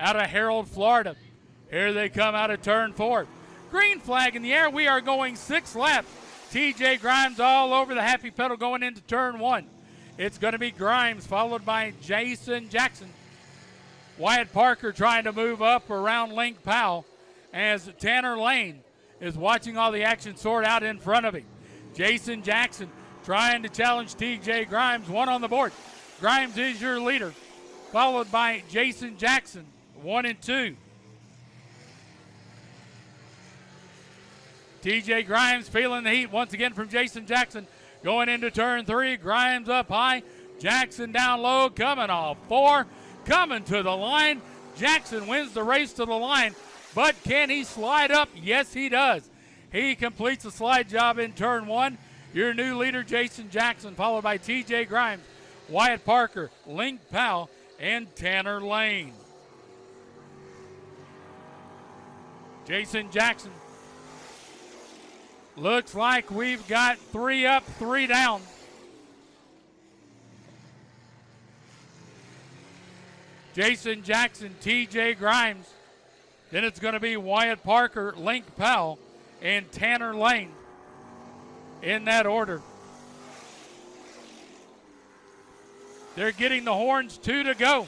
out of Harold, Florida. Here they come out of turn 4. Green flag in the air. We are going 6 laps. TJ Grimes all over the happy pedal going into turn 1. It's going to be Grimes followed by Jason Jackson. Wyatt Parker trying to move up around Link Powell as Tanner Lane is watching all the action sort out in front of him. Jason Jackson trying to challenge TJ Grimes, 1 on the board. Grimes is your leader, followed by Jason Jackson, 1 and 2. TJ Grimes feeling the heat once again from Jason Jackson. Going into turn 3, Grimes up high, Jackson down low, coming off 4, coming to the line. Jackson wins the race to the line, but can he slide up? Yes, he does. He completes the slide job in turn 1. Your new leader, Jason Jackson, followed by TJ Grimes, Wyatt Parker, Link Powell, and Tanner Lane. Jason Jackson. Looks like we've got 3 up, 3 down. Jason Jackson, TJ Grimes. Then it's going to be Wyatt Parker, Link Powell, and Tanner Lane in that order. They're getting the horns, 2 to go.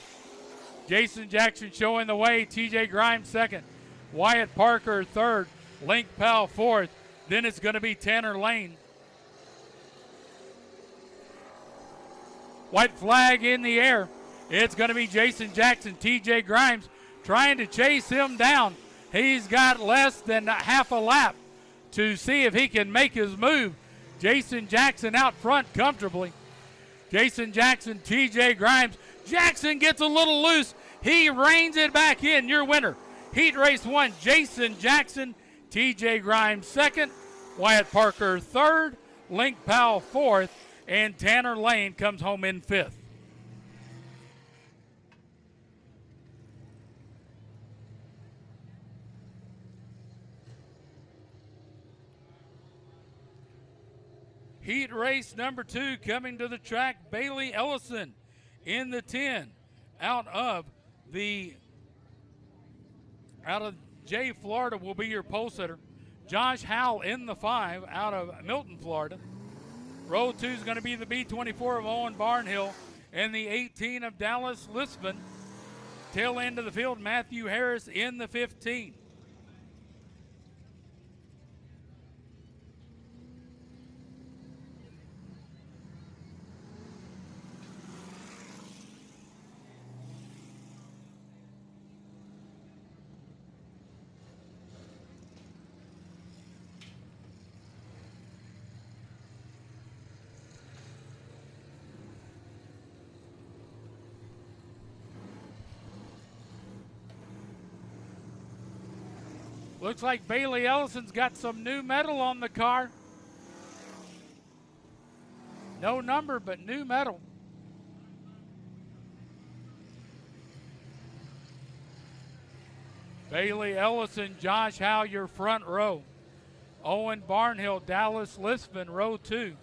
Jason Jackson showing the way, TJ Grimes second, Wyatt Parker third, Link Powell fourth. Then it's going to be Tanner Lane. White flag in the air. It's going to be Jason Jackson, TJ Grimes trying to chase him down. He's got less than half a lap to see if he can make his move. Jason Jackson out front comfortably. Jason Jackson, TJ Grimes. Jackson gets a little loose. He reins it back in. Your winner, Heat Race 1, Jason Jackson, TJ Grimes second, Wyatt Parker third, Link Powell fourth, and Tanner Lane comes home in fifth. Heat race number 2 coming to the track. Bailey Ellison in the 10 out of Jay, Florida will be your pole sitter. Josh Howell in the 5 out of Milton, Florida. Row 2 is going to be the B24 of Owen Barnhill and the 18 of Dallas Lisbon. Tail end of the field, Matthew Harris in the 15. Looks like Bailey Ellison's got some new metal on the car. No number, but new metal. Bailey Ellison, Josh Howe, your front row. Owen Barnhill, Dallas Lisbon, row 2.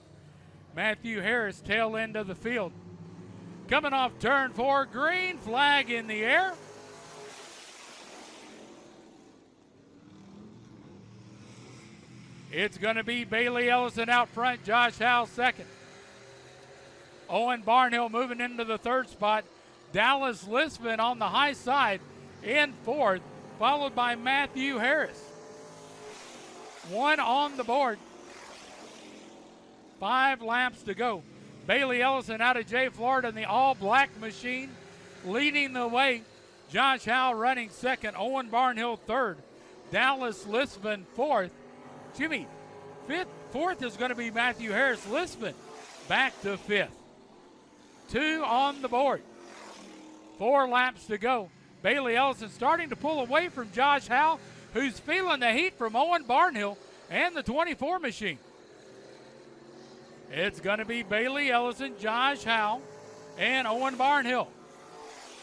Matthew Harris, tail end of the field. Coming off turn 4, green flag in the air. It's going to be Bailey Ellison out front, Josh Howe second. Owen Barnhill moving into the 3rd spot. Dallas Lisbon on the high side in 4th, followed by Matthew Harris. 1 on the board. 5 laps to go. Bailey Ellison out of Jay, Florida in the all-black machine, leading the way. Josh Howe running second. Owen Barnhill third. Dallas Lisbon fourth. Jimmy, 4th is going to be Matthew Harris. Lisbon back to 5th. 2 on the board. 4 laps to go. Bailey Ellison starting to pull away from Josh Howe, who's feeling the heat from Owen Barnhill and the 24 machine. It's going to be Bailey Ellison, Josh Howe, and Owen Barnhill.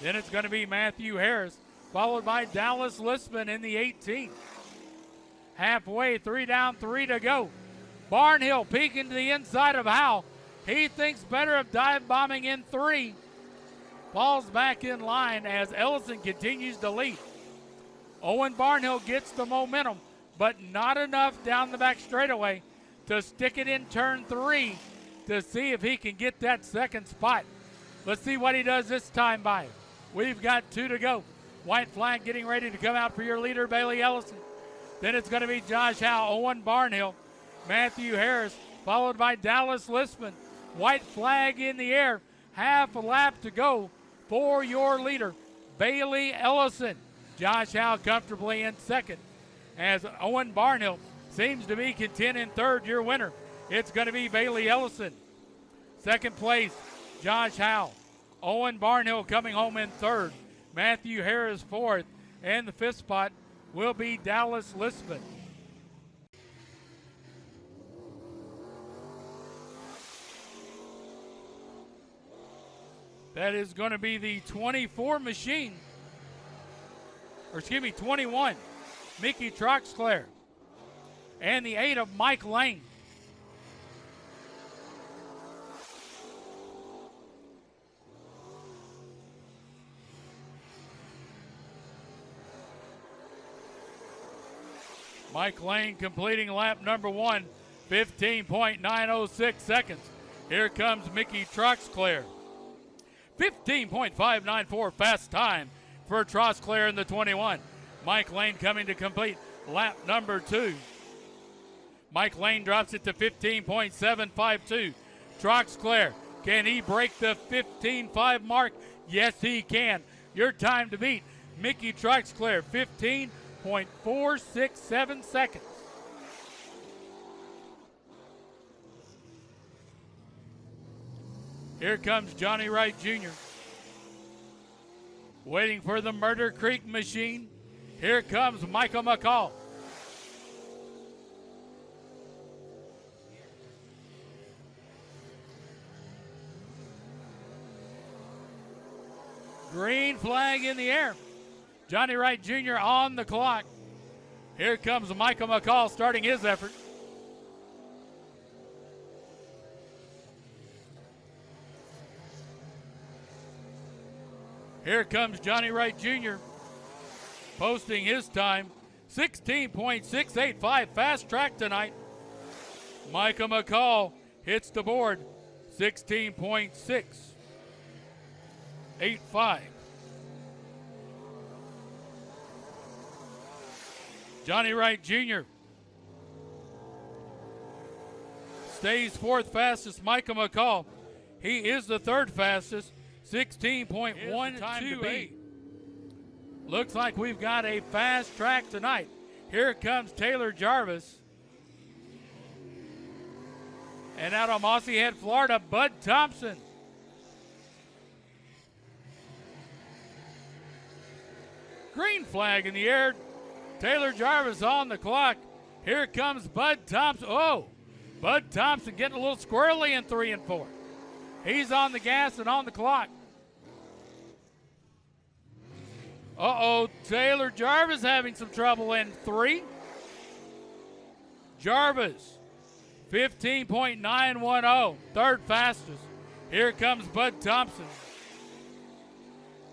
Then it's going to be Matthew Harris, followed by Dallas Lisbon in the 18. Halfway, 3 down, 3 to go. Barnhill peeking to the inside of Howe. He thinks better of dive bombing in 3. falls back in line as Ellison continues to lead. Owen Barnhill gets the momentum, but not enough down the back straightaway to stick it in turn 3 to see if he can get that second spot. Let's see what he does this time by. We've got 2 to go. White flag getting ready to come out for your leader, Bailey Ellison. Then it's going to be Josh Howe, Owen Barnhill, Matthew Harris, followed by Dallas Listman. White flag in the air, half a lap to go for your leader, Bailey Ellison. Josh Howe comfortably in second, as Owen Barnhill seems to be content in third. Your winner, it's going to be Bailey Ellison. Second place, Josh Howe. Owen Barnhill coming home in third. Matthew Harris fourth, and the fifth spot will be Dallas Listman. That is going to be the 24 machine, or excuse me, 21, Mickey Troxclair, and the 8 of Mike Lane. Mike Lane completing lap number 1, 15.906 seconds. Here comes Mickey Troxclair. 15.594 fast time for Troxclair in the 21. Mike Lane coming to complete lap number 2. Mike Lane drops it to 15.752. Troxclair, can he break the 15.5 mark? Yes, he can. Your time to beat, Mickey Troxclair, 15.467 seconds. Here comes Johnny Wright Jr. Waiting for the Murder Creek machine. Here comes Michael McCall. Green flag in the air. Johnny Wright Jr. on the clock. Here comes Michael McCall starting his effort. Here comes Johnny Wright Jr. posting his time, 16.685, fast track tonight. Michael McCall hits the board, 16.685. Johnny Wright Jr. stays fourth fastest. Michael McCall, he is the third fastest, 16.128. Looks like we've got a fast track tonight. Here comes Taylor Jarvis. And out of Mossy Head, Florida, Bud Thompson. Green flag in the air. Taylor Jarvis on the clock. Here comes Bud Thompson. Oh, Bud Thompson getting a little squirrely in 3 and 4. He's on the gas and on the clock. Uh-oh, Taylor Jarvis having some trouble in 3. Jarvis, 15.910, third fastest. Here comes Bud Thompson.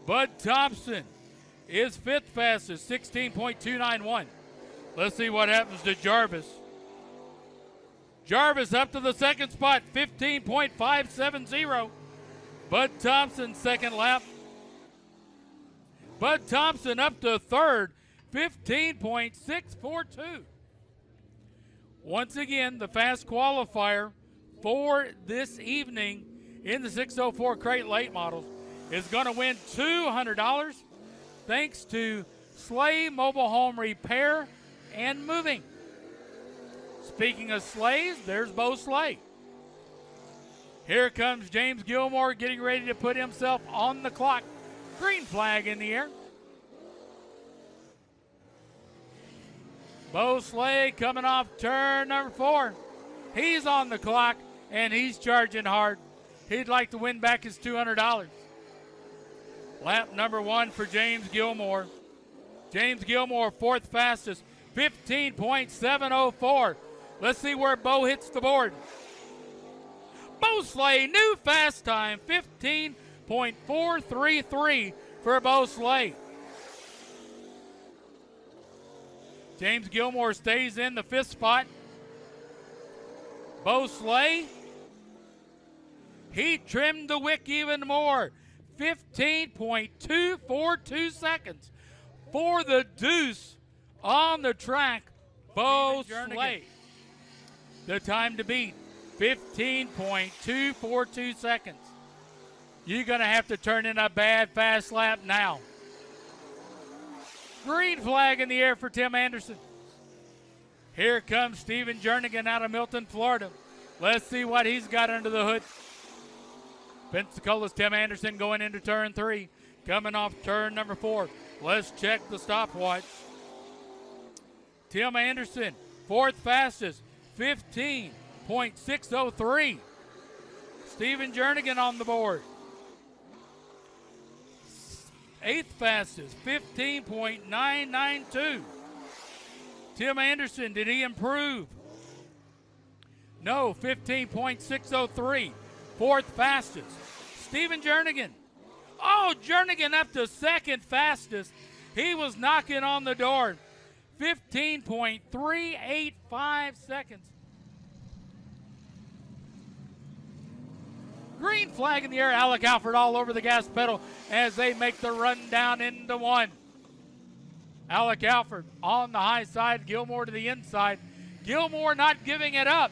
Bud Thompson is fifth fastest, 16.291. Let's see what happens to Jarvis. Jarvis up to the second spot, 15.570. Bud Thompson second lap. Bud Thompson up to third, 15.642. Once again, the fast qualifier for this evening in the 604 crate late models is going to win $200 thanks to Slay Mobile Home Repair and Moving. Speaking of sleighs, there's Bo Slay. Here comes James Gilmore getting ready to put himself on the clock. Green flag in the air. Bo Slay coming off turn number 4. He's on the clock and he's charging hard. He'd like to win back his $200. Lap number 1 for James Gilmore. James Gilmore, fourth fastest, 15.704. Let's see where Bo hits the board. Bo Slay, new fast time, 15.704. 15.433 for Bo Slay. James Gilmore stays in the 5th spot. Bo Slay, he trimmed the wick even more. 15.242 seconds for the deuce on the track. Bo Slay. The time to beat, 15.242 seconds. You're going to have to turn in a bad fast lap now. Green flag in the air for Tim Anderson. Here comes Stephen Jernigan out of Milton, Florida. Let's see what he's got under the hood. Pensacola's Tim Anderson going into turn 3. Coming off turn number 4. Let's check the stopwatch. Tim Anderson, 4th fastest, 15.603. Stephen Jernigan on the board. 8th fastest, 15.992. Tim Anderson, did he improve? No, 15.603. 4th fastest. Stephen Jernigan. Oh, Jernigan up to 2nd fastest. He was knocking on the door. 15.385 seconds. Green flag in the air. Alec Alford all over the gas pedal as they make the run down into 1. Alec Alford on the high side. Gilmore to the inside. Gilmore not giving it up.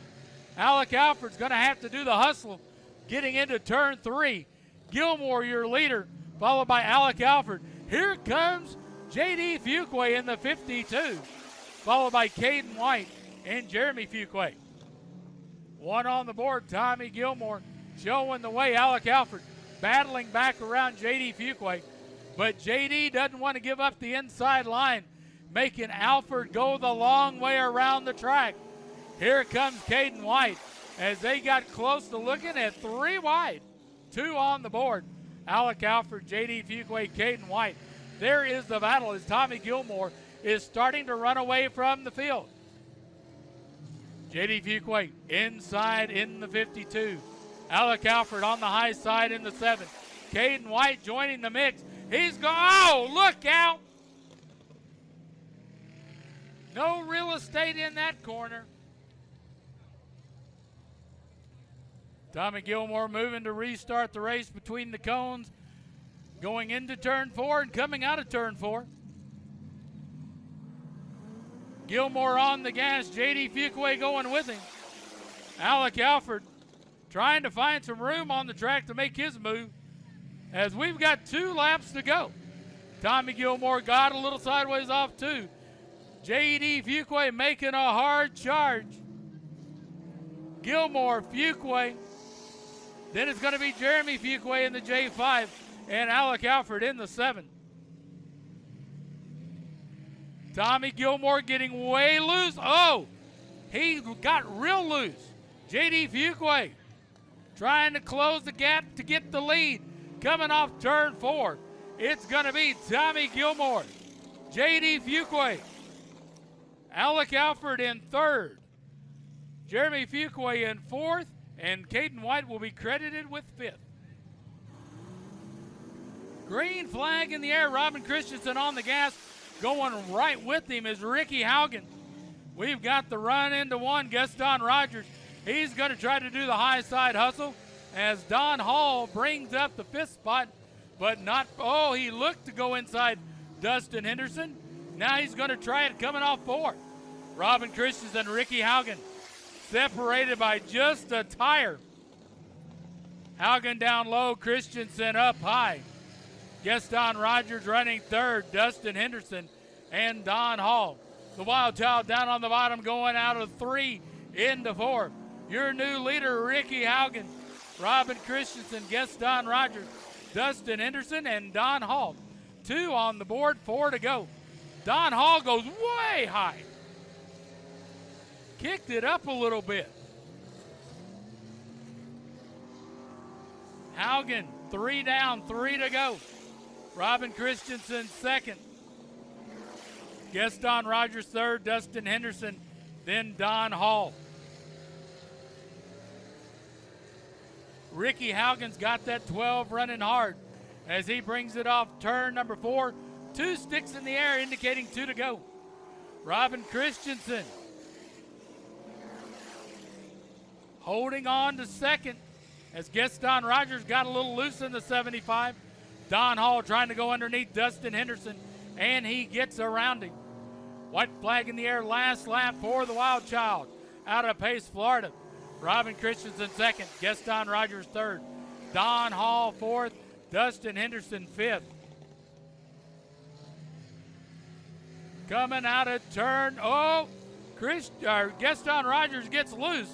Alec Alford's going to have to do the hustle getting into turn 3. Gilmore, your leader, followed by Alec Alford. Here comes J.D. Fuquay in the 52, followed by Caden White and Jeremy Fuquay. 1 on the board, Tommy Gilmore showing the way. Alec Alford battling back around J.D. Fuquay, but J.D. doesn't want to give up the inside line, making Alford go the long way around the track. Here comes Caden White as they got close to looking at 3 wide. 2 on the board. Alec Alford, J.D. Fuquay, Caden White. There is the battle as Tommy Gilmore is starting to run away from the field. J.D. Fuquay inside in the 52. Alec Alford on the high side in the 7. Caden White joining the mix. He's going, oh, look out. No real estate in that corner. Tommy Gilmore moving to restart the race between the cones, going into turn 4 and coming out of turn 4. Gilmore on the gas, J.D. Fuquay going with him. Alec Alford trying to find some room on the track to make his move as we've got 2 laps to go. Tommy Gilmore got a little sideways off 2. J.D. Fuquay making a hard charge. Gilmore, Fuquay. Then it's going to be Jeremy Fuquay in the J5 and Alec Alford in the 7. Tommy Gilmore getting way loose. Oh, he got real loose. J.D. Fuquay trying to close the gap to get the lead. Coming off turn 4, it's going to be Tommy Gilmore, J.D. Fuquay, Alec Alford in 3rd, Jeremy Fuquay in 4th, and Caden White will be credited with 5th. Green flag in the air. Robin Christensen on the gas. Going right with him is Ricky Haugen. We've got the run into 1. Gaston Rogers. He's going to try to do the high side hustle as Don Hall brings up the 5th spot, but not, oh, he looked to go inside Dustin Henderson. Now he's going to try it coming off 4. Robin Christensen, Ricky Haugen separated by just a tire. Haugen down low, Christensen up high. Gaston Rogers running 3rd, Dustin Henderson and Don Hall. The Wild Child down on the bottom going out of 3 into 4. Your new leader, Ricky Haugen, Robin Christensen, Gaston Rogers, Dustin Henderson, and Don Hall. 2 on the board, 4 to go. Don Hall goes way high. Kicked it up a little bit. Haugen, 3 down, 3 to go. Robin Christensen 2nd. Gaston Rogers 3rd, Dustin Henderson, then Don Hall. Ricky Haugen's got that 12 running hard as he brings it off turn number 4. 2 sticks in the air indicating 2 to go. Robin Christensen holding on to second as Gaston Rogers got a little loose in the 75. Don Hall trying to go underneath Dustin Henderson, and he gets around him. White flag in the air, last lap for the Wild Child out of Pace, Florida. Robin Christensen second, Gaston Rogers third, Don Hall fourth, Dustin Henderson fifth. Coming out of turn, Gaston Rogers gets loose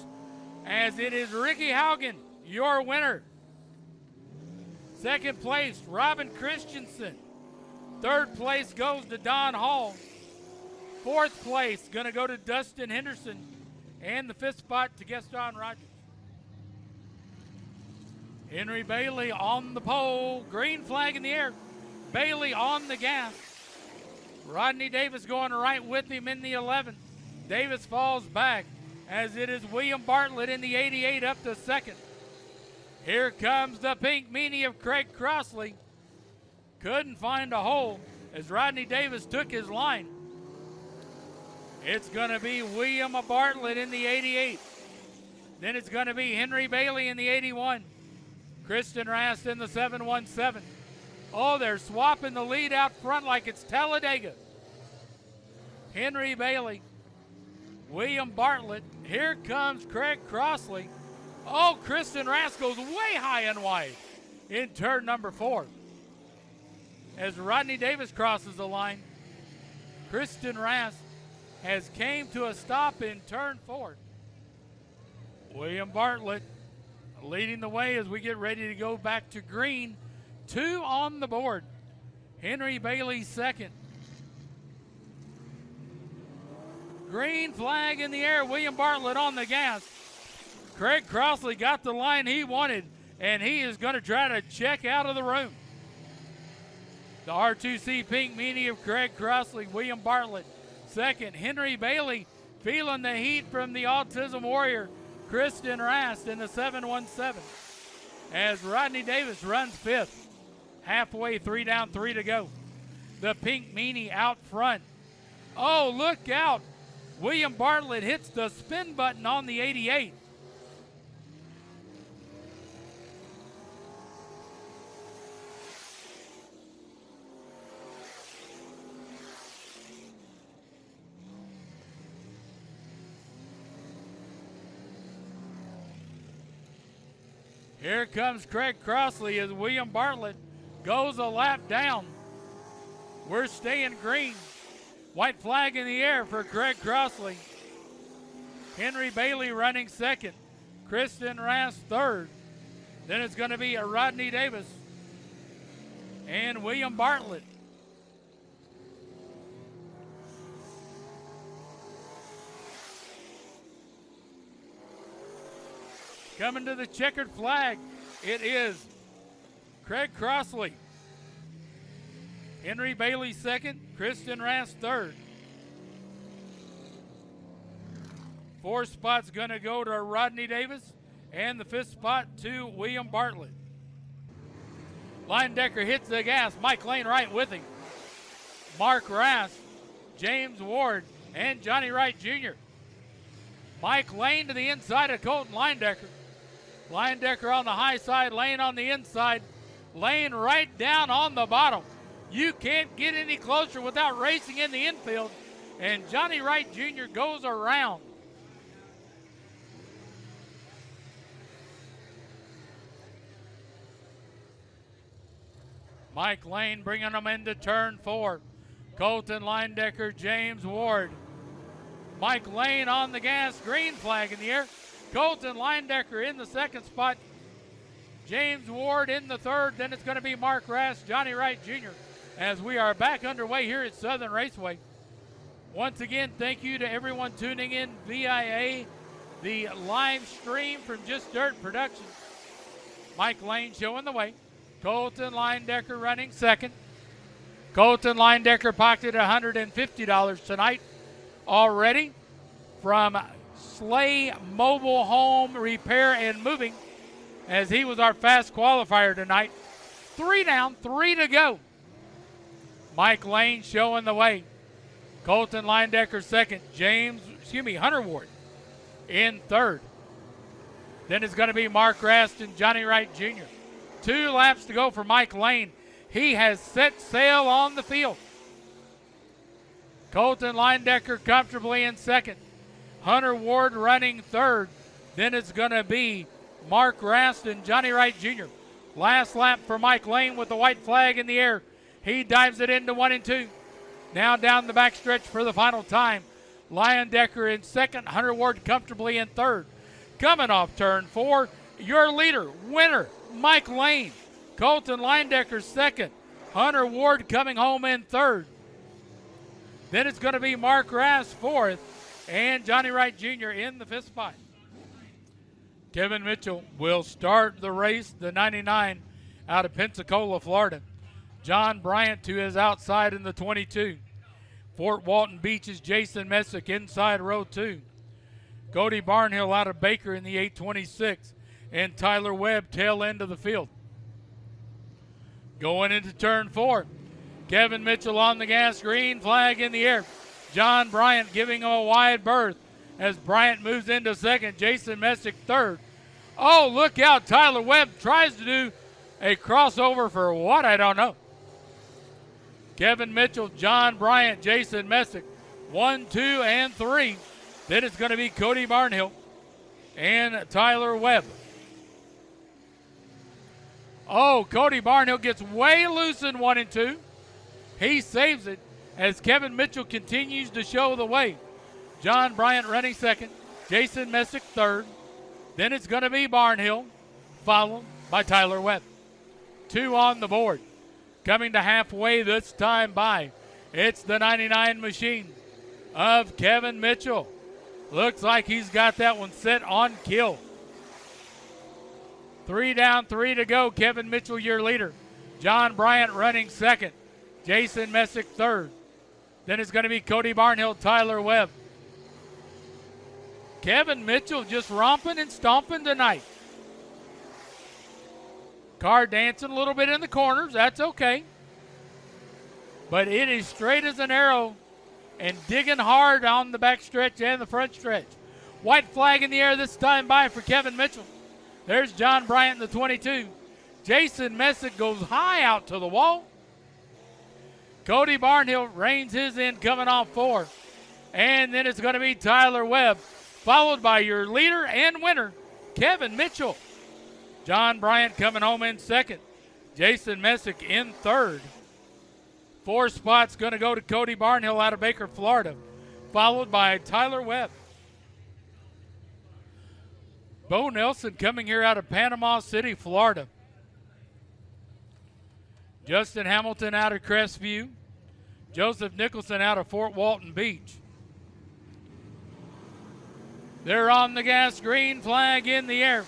as it is Ricky Haugen, your winner. Second place, Robin Christensen. Third place goes to Don Hall. Fourth place going to go to Dustin Henderson. And the fifth spot to Gaston Rogers. Henry Bailey on the pole. Green flag in the air. Bailey on the gas. Rodney Davis going right with him in the 11th. Davis falls back as it is William Bartlett in the 88 up to second. Here comes the pink meanie of Craig Crossley. Couldn't find a hole as Rodney Davis took his line. It's going to be William Bartlett in the 88. Then it's going to be Henry Bailey in the 81. Kristen Rast in the 717. Oh, they're swapping the lead out front like it's Talladega. Henry Bailey, William Bartlett. Here comes Craig Crossley. Oh, Kristen Rast goes way high and wide in turn number 4. As Rodney Davis crosses the line, Kristen Rast has came to a stop in turn 4. William Bartlett leading the way as we get ready to go back to green. 2 on the board. Henry Bailey second. Green flag in the air. William Bartlett on the gas. Craig Crossley got the line he wanted, and he is going to try to check out of the room. The R2C pink meanie of Craig Crossley, William Bartlett second. Henry Bailey feeling the heat from the Autism Warrior, Kristen Rast in the 717. As Rodney Davis runs fifth. Halfway, 3 down, 3 to go. The pink meanie out front. Oh, look out. William Bartlett hits the spin button on the 88. Here comes Craig Crossley as William Bartlett goes a lap down. We're staying green. White flag in the air for Craig Crossley. Henry Bailey running second. Kristen Rast third. Then it's going to be a Rodney Davis and William Bartlett. Coming to the checkered flag, it is Craig Crossley. Henry Bailey second, Kristen Rast third. 4th spot's going to go to Rodney Davis, and the 5th spot to William Bartlett. Linedecker hits the gas. Mike Lane right with him. Mark Rast, James Ward, and Johnny Wright Jr. Mike Lane to the inside of Colton Linedecker. Linedecker on the high side, Lane on the inside. Lane right down on the bottom. You can't get any closer without racing in the infield. And Johnny Wright Jr. goes around. Mike Lane bringing them into turn 4. Colton Linedecker, James Ward. Mike Lane on the gas, green flag in the air. Colton Linedecker in the 2nd spot. James Ward in the 3rd. Then it's going to be Mark Rast, Johnny Wright Jr. as we are back underway here at Southern Raceway. Once again, thank you to everyone tuning in via the live stream from Just Dirt Productions. Mike Lane showing the way. Colton Linedecker running second. Colton Linedecker pocketed $150 tonight already from Slay Mobile Home Repair and Moving as he was our fast qualifier tonight. 3 down, 3 to go. Mike Lane showing the way. Colton Leindecker second. Hunter Ward in third. Then it's going to be Mark Rast and Johnny Wright Jr. 2 laps to go for Mike Lane. He has set sail on the field. Colton Leindecker comfortably in second. Hunter Ward running third. Then it's going to be Mark Rast and Johnny Wright Jr. Last lap for Mike Lane with the white flag in the air. He dives it into 1 and 2. Now down the backstretch for the final time. Leindecker in second. Hunter Ward comfortably in third. Coming off turn 4, your leader, winner, Mike Lane. Colton Leindecker second. Hunter Ward coming home in third. Then it's going to be Mark Rast fourth and Johnny Wright Jr. in the fifth spot. Kevin Mitchell will start the race, the 99 out of Pensacola, Florida. John Bryant to his outside in the 22. Fort Walton Beach's Jason Messick inside row 2. Cody Barnhill out of Baker in the 826. And Tyler Webb tail end of the field. Going into turn 4. Kevin Mitchell on the gas, green flag in the air. John Bryant giving him a wide berth as Bryant moves into second. Jason Messick third. Oh, look out. Tyler Webb tries to do a crossover for what? I don't know. Kevin Mitchell, John Bryant, Jason Messick, 1, 2, and 3. Then it's going to be Cody Barnhill and Tyler Webb. Oh, Cody Barnhill gets way loose in 1 and 2. He saves it as Kevin Mitchell continues to show the way. John Bryant running second, Jason Messick third. Then it's going to be Barnhill, followed by Tyler Webb. 2 on the board. Coming to halfway this time by, it's the 99 machine of Kevin Mitchell. Looks like he's got that one set on kill. 3 down, 3 to go. Kevin Mitchell, your leader. John Bryant running second. Jason Messick third. Then it's going to be Cody Barnhill, Tyler Webb. Kevin Mitchell just romping and stomping tonight. Car dancing a little bit in the corners. That's okay. But it is straight as an arrow and digging hard on the back stretch and the front stretch. White flag in the air this time by for Kevin Mitchell. There's John Bryant in the 22. Jason Messick goes high out to the wall. Cody Barnhill reins his in coming off 4. And then it's going to be Tyler Webb, followed by your leader and winner, Kevin Mitchell. John Bryant coming home in second. Jason Messick in third. 4 spots going to go to Cody Barnhill out of Baker, Florida, followed by Tyler Webb. Bo Nelson coming here out of Panama City, Florida. Justin Hamilton out of Crestview. Joseph Nicholson out of Fort Walton Beach. They're on the gas, green flag in the air.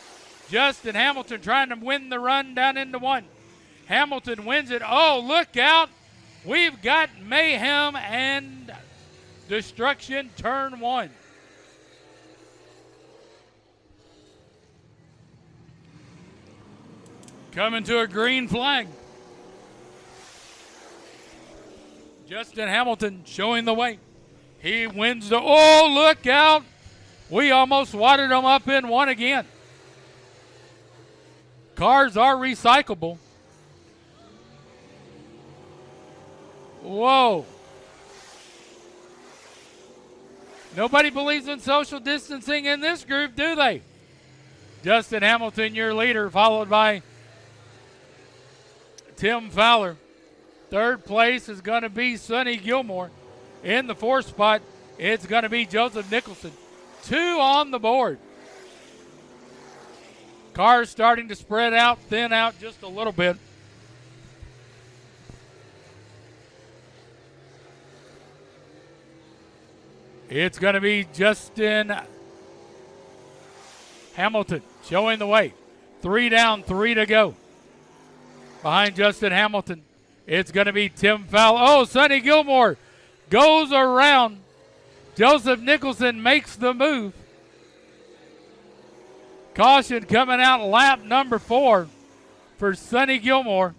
Justin Hamilton trying to win the run down into 1. Hamilton wins it. Oh, look out. We've got mayhem and destruction turn 1. Coming to a green flag. Justin Hamilton showing the way. He wins the, oh, look out. We almost watered them up in 1 again. Cars are recyclable. Whoa. Nobody believes in social distancing in this group, do they? Justin Hamilton, your leader, followed by Tim Fowler. Third place is going to be Sonny Gilmore. In the 4th spot, it's going to be Joseph Nicholson. 2 on the board. Cars starting to spread out, thin out just a little bit. It's going to be Justin Hamilton showing the way. 3 down, 3 to go. Behind Justin Hamilton, it's going to be Tim Fowler. Oh, Sonny Gilmore goes around. Joseph Nicholson makes the move. Caution coming out lap number 4 for Sonny Gilmore.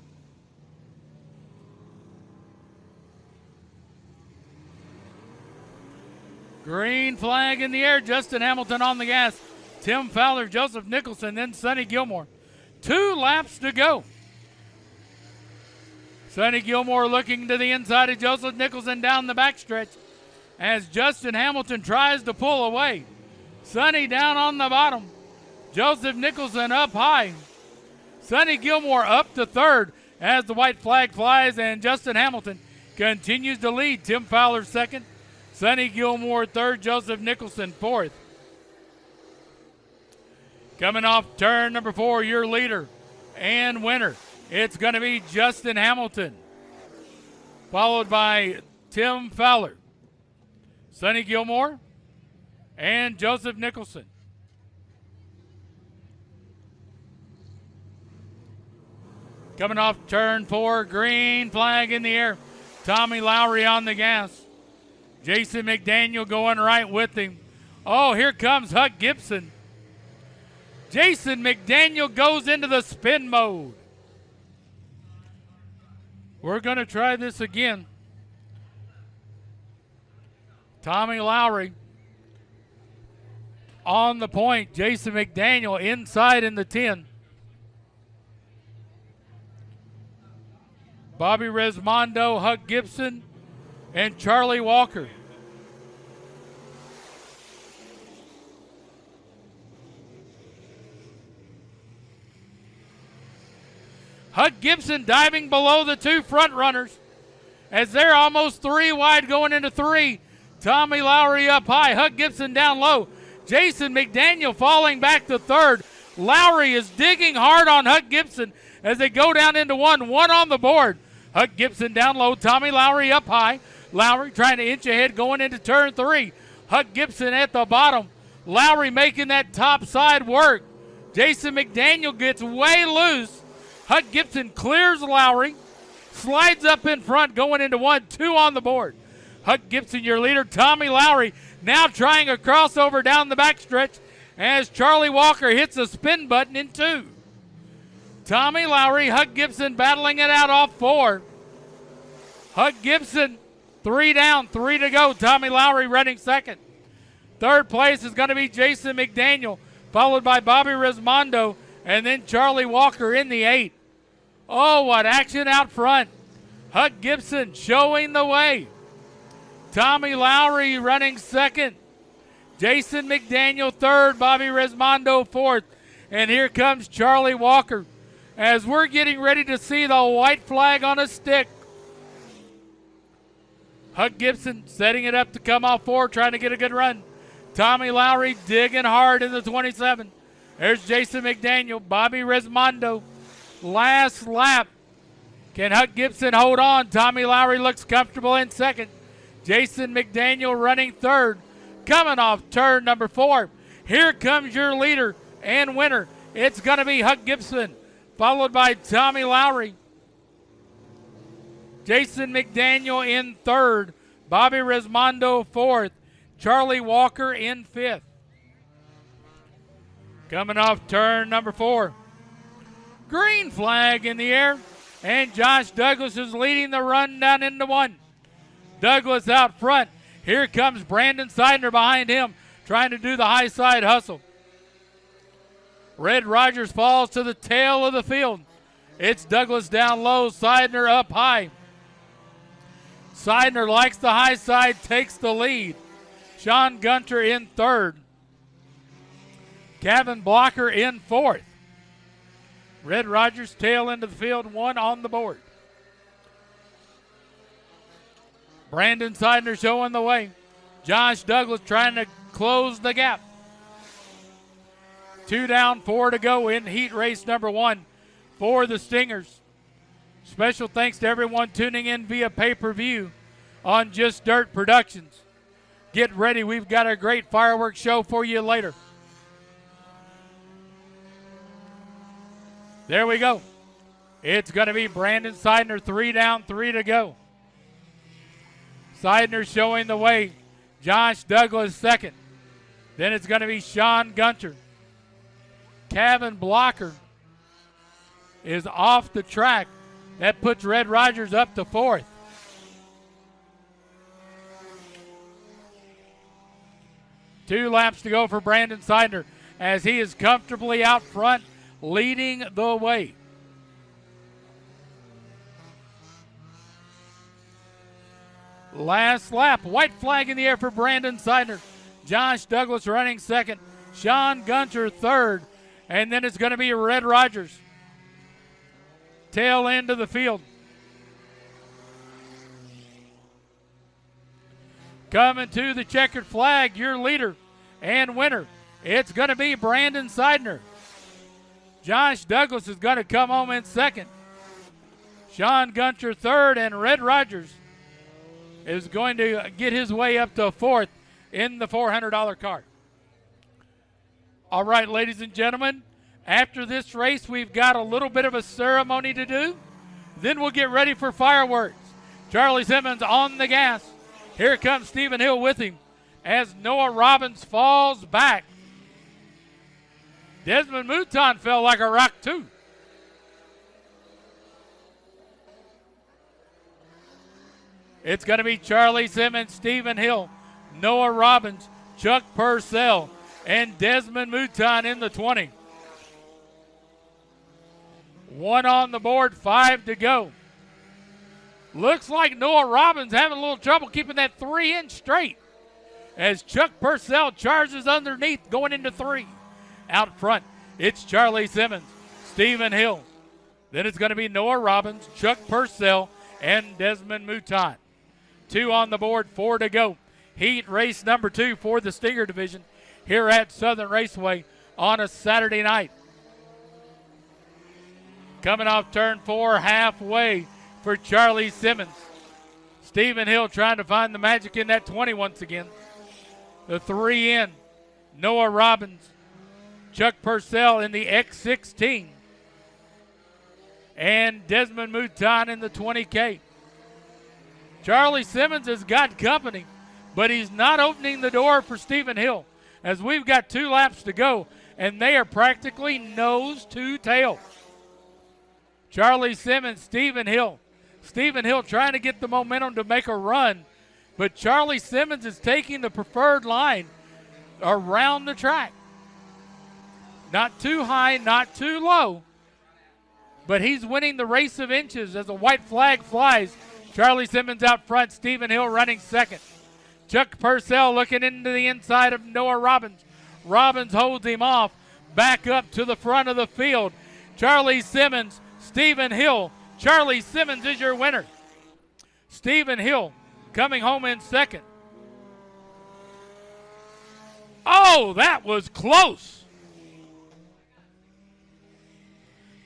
Green flag in the air. Justin Hamilton on the gas. Tim Fowler, Joseph Nicholson, then Sonny Gilmore. 2 laps to go. Sonny Gilmore looking to the inside of Joseph Nicholson down the backstretch as Justin Hamilton tries to pull away. Sonny down on the bottom. Joseph Nicholson up high. Sonny Gilmore up to 3rd as the white flag flies, and Justin Hamilton continues to lead. Tim Fowler 2nd. Sonny Gilmore 3rd. Joseph Nicholson 4th. Coming off turn number 4, your leader and winner. It's going to be Justin Hamilton, followed by Tim Fowler, Sonny Gilmore, and Joseph Nicholson. Coming off turn 4, green flag in the air. Tommy Lowry on the gas. Jason McDaniel going right with him. Oh, here comes Huck Gibson. Jason McDaniel goes into the spin mode. We're going to try this again. Tommy Lowry on the point. Jason McDaniel inside in the 10. Bobby Resmondo, Huck Gibson, and Charlie Walker. Huck Gibson diving below the 2 front runners as they're almost 3 wide going into 3. Tommy Lowry up high, Huck Gibson down low. Jason McDaniel falling back to 3rd. Lowry is digging hard on Huck Gibson as they go down into 1 on the board. Huck Gibson down low, Tommy Lowry up high. Lowry trying to inch ahead going into turn 3. Huck Gibson at the bottom. Lowry making that top side work. Jason McDaniel gets way loose. Huck Gibson clears Lowry, slides up in front going into 1, 2 on the board. Huck Gibson, your leader. Tommy Lowry now trying a crossover down the backstretch as Charlie Walker hits a spin button in 2. Tommy Lowry, Huck Gibson battling it out off 4. Huck Gibson, 3 down, 3 to go. Tommy Lowry running 2nd. 3rd place is going to be Jason McDaniel, followed by Bobby Resmondo, and then Charlie Walker in the 8. Oh, what action out front. Huck Gibson showing the way. Tommy Lowry running 2nd. Jason McDaniel 3rd, Bobby Resmondo 4th. And here comes Charlie Walker as we're getting ready to see the white flag on a stick. Huck Gibson setting it up to come off 4, trying to get a good run. Tommy Lowry digging hard in the 27. There's Jason McDaniel, Bobby Resmondo. Last lap. Can Huck Gibson hold on? Tommy Lowry looks comfortable in 2nd. Jason McDaniel running 3rd. Coming off turn number 4. Here comes your leader and winner. It's going to be Huck Gibson, followed by Tommy Lowry. Jason McDaniel in 3rd. Bobby Resmondo 4th. Charlie Walker in 5th. Coming off turn number 4. Green flag in the air, and Josh Douglas is leading the run down into 1. Douglas out front. Here comes Brandon Seidner behind him, trying to do the high side hustle. Red Rogers falls to the tail of the field. It's Douglas down low, Seidner up high. Seidner likes the high side, takes the lead. Sean Gunter in 3rd. Kevin Blocker in 4th. Red Rogers tail into the field, 1 on the board. Brandon Seidner showing the way. Josh Douglas trying to close the gap. 2 down, 4 to go in heat race number 1 for the Stingers. Special thanks to everyone tuning in via pay-per-view on Just Dirt Productions. Get ready, we've got a great fireworks show for you later. There we go. It's going to be Brandon Seidner, 3 down, 3 to go. Seidner showing the way. Josh Douglas 2nd. Then it's going to be Sean Gunter. cabin blocker is off the track. That puts Red Rogers up to 4th. Two laps to go for Brandon Seidner as he is comfortably out front, leading the way. Last lap, white flag in the air for Brandon Seidner. Josh Douglas running second, Sean Gunter third, and then it's going to be Red Rogers. Tail end of the field. Coming to the checkered flag, your leader and winner. It's going to be Brandon Seidner. Josh Douglas is going to come home in second. Sean Gunter third, and Red Rogers is going to get his way up to 4th in the $400 car. All right, ladies and gentlemen, after this race, we've got a little bit of a ceremony to do. Then we'll get ready for fireworks. Charlie Simmons on the gas. Here comes Stephen Hill with him as Noah Robbins falls back. Desmond Mouton fell like a rock too. It's going to be Charlie Simmons, Stephen Hill, Noah Robbins, Chuck Purcell, and Desmond Mouton in the 20. 1 on the board, 5 to go. Looks like Noah Robbins having a little trouble keeping that 3-inch straight as Chuck Purcell charges underneath going into 3. Out front, it's Charlie Simmons, Stephen Hill. Then it's going to be Noah Robbins, Chuck Purcell, and Desmond Mouton. 2 on the board, 4 to go. Heat race number 2 for the Stinger division here at Southern Raceway on a Saturday night. Coming off turn 4, halfway for Charlie Simmons. Stephen Hill trying to find the magic in that 20 once again. The 3 in. Noah Robbins, Chuck Purcell in the X16. And Desmond Mouton in the 20K. Charlie Simmons has got company, but he's not opening the door for Stephen Hill as we've got 2 laps to go, and they are practically nose to tail. Charlie Simmons, Stephen Hill. Stephen Hill trying to get the momentum to make a run, but Charlie Simmons is taking the preferred line around the track. Not too high, not too low, but he's winning the race of inches as a white flag flies. Charlie Simmons out front, Stephen Hill running second. Chuck Purcell looking into the inside of Noah Robbins. Robbins holds him off, back up to the front of the field. Charlie Simmons, Stephen Hill. Charlie Simmons is your winner. Stephen Hill coming home in second. Oh, that was close.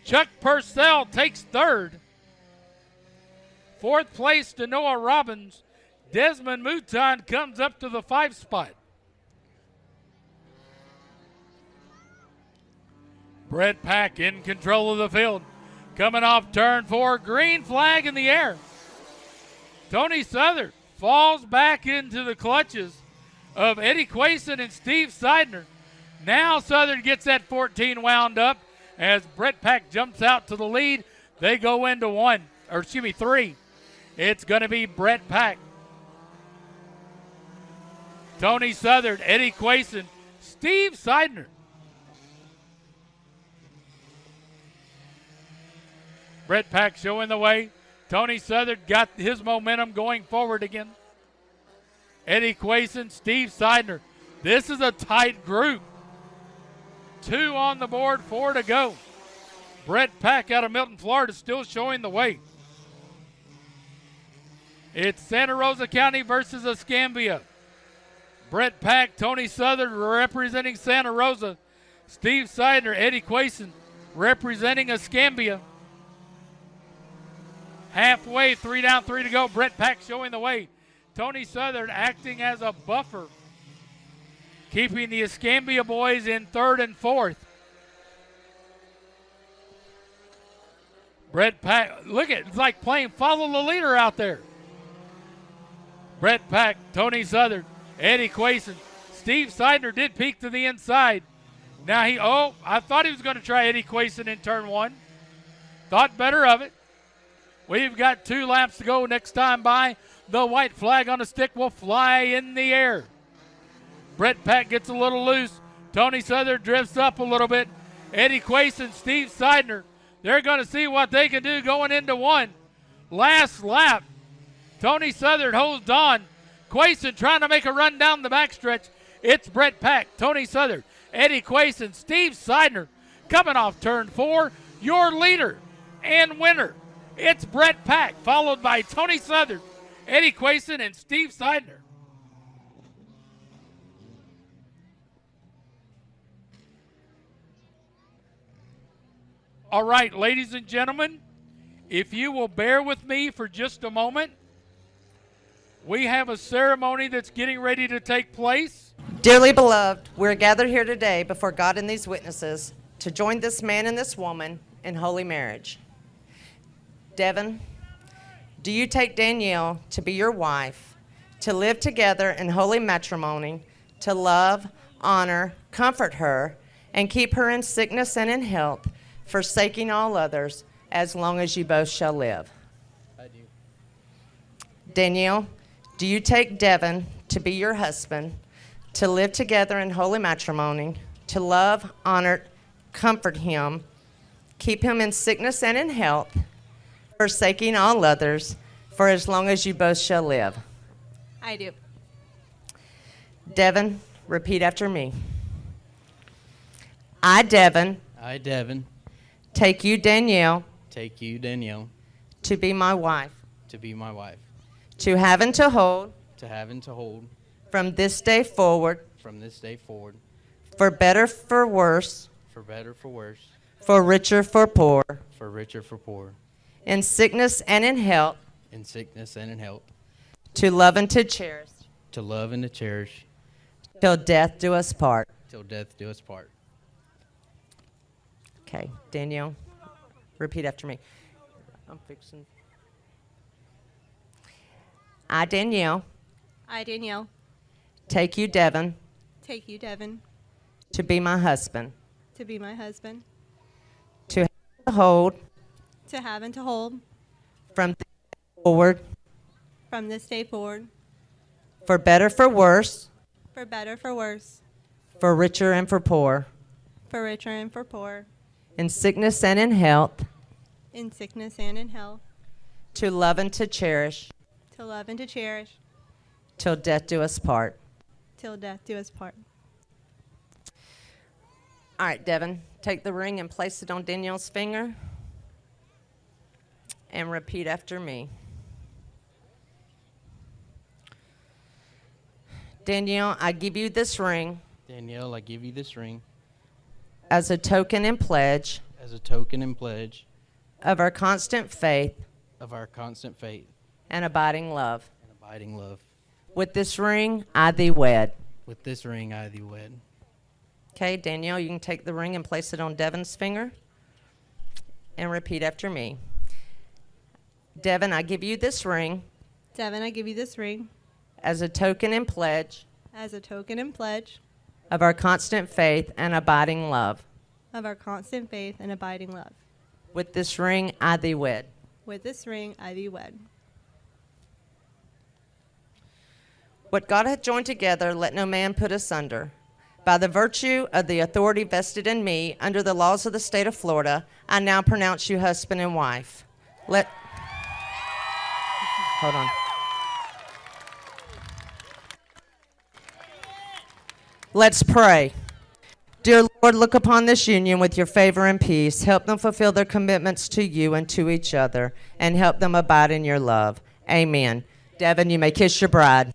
Chuck Purcell takes third. 4th place to Noah Robbins. Desmond Mouton comes up to the 5 spot. Brett Pack in control of the field. Coming off turn 4, green flag in the air. Tony Southern falls back into the clutches of Eddie Quason and Steve Seidner. Now Southern gets that 14 wound up as Brett Pack jumps out to the lead. They go into 3. It's going to be Brett Pack, Tony Southern, Eddie Quason, Steve Seidner. Brett Pack showing the way. Tony Southern got his momentum going forward again. Eddie Quason, Steve Seidner. This is a tight group. 2 on the board, 4 to go. Brett Pack out of Milton, Florida, still showing the way. It's Santa Rosa County versus Escambia. Brett Pack, Tony Southern representing Santa Rosa. Steve Seidner, Eddie Quason representing Escambia. Halfway, 3 down, 3 to go. Brett Pack showing the way. Tony Southern acting as a buffer, keeping the Escambia boys in 3rd and 4th. Brett Pack, look at it, it's like playing follow the leader out there. Brett Pack, Tony Southern, Eddie Quason. Steve Seidner did peek to the inside. Now I thought he was going to try Eddie Quason in turn 1. Thought better of it. We've got 2 laps to go. Next time by, the white flag on the stick will fly in the air. Brett Pack gets a little loose. Tony Southern drifts up a little bit. Eddie Quason, Steve Seidner, they're going to see what they can do going into 1. Last lap, Tony Southern holds on. Quason trying to make a run down the backstretch. It's Brett Pack, Tony Southern, Eddie Quason, Steve Seidner coming off turn 4. Your leader and winner, it's Brett Pack, followed by Tony Southern, Eddie Quason, and Steve Seidner. All right, ladies and gentlemen, if you will bear with me for just a moment, we have a ceremony that's getting ready to take place. Dearly beloved, we're gathered here today before God and these witnesses to join this man and this woman in holy marriage. Devin, do you take Danielle to be your wife, to live together in holy matrimony, to love, honor, comfort her, and keep her in sickness and in health, forsaking all others, as long as you both shall live? I do. Danielle, do you take Devin to be your husband, to live together in holy matrimony, to love, honor, comfort him, keep him in sickness and in health, forsaking all others, for as long as you both shall live? I do. Devin, repeat after me. I, Devin, I, Devin, take you, Danielle, take you, Danielle, to be my wife, to be my wife, to have and to hold, to have and to hold, from this day forward, from this day forward, for better, for worse, for better, for worse, for richer, for poor, for richer, for poor, in sickness and in health, in sickness and in health, to love and to cherish, to love and to cherish, till death do us part. till death do us part. Okay, Danielle, repeat after me. I'm fixing. I, Danielle, I, Danielle, take you, Devin, take you, Devin, to be my husband, to be my husband, to hold, to have and to hold, from this day forward, from this day forward, for better, for worse, for better, for worse, for richer and for poor, for richer and for poor, in sickness and in health, in sickness and in health, to love and to cherish, to love and to cherish, till death do us part. till death do us part. All right, Devin, take the ring and place it on Danielle's finger and repeat after me. Danielle, I give you this ring Danielle, I give you this ring as a token and pledge as a token and pledge of our constant faith of our constant faith and abiding love. and abiding love. With this ring, I thee wed. With this ring I thee wed. Okay, Danielle, you can take the ring and place it on Devin's finger and repeat after me. Devin, I give you this ring Devin, I give you this ring as a token and pledge as a token and pledge of our constant faith and abiding love. of our constant faith and abiding love. With this ring, I thee wed. With this ring I thee wed. What God hath joined together, let no man put asunder. By the virtue of the authority vested in me under the laws of the state of Florida, I now pronounce you husband and wife. Hold on. Let's pray. Dear Lord, look upon this union with your favor and peace. Help them fulfill their commitments to you and to each other, and help them abide in your love. Amen. Devin, you may kiss your bride.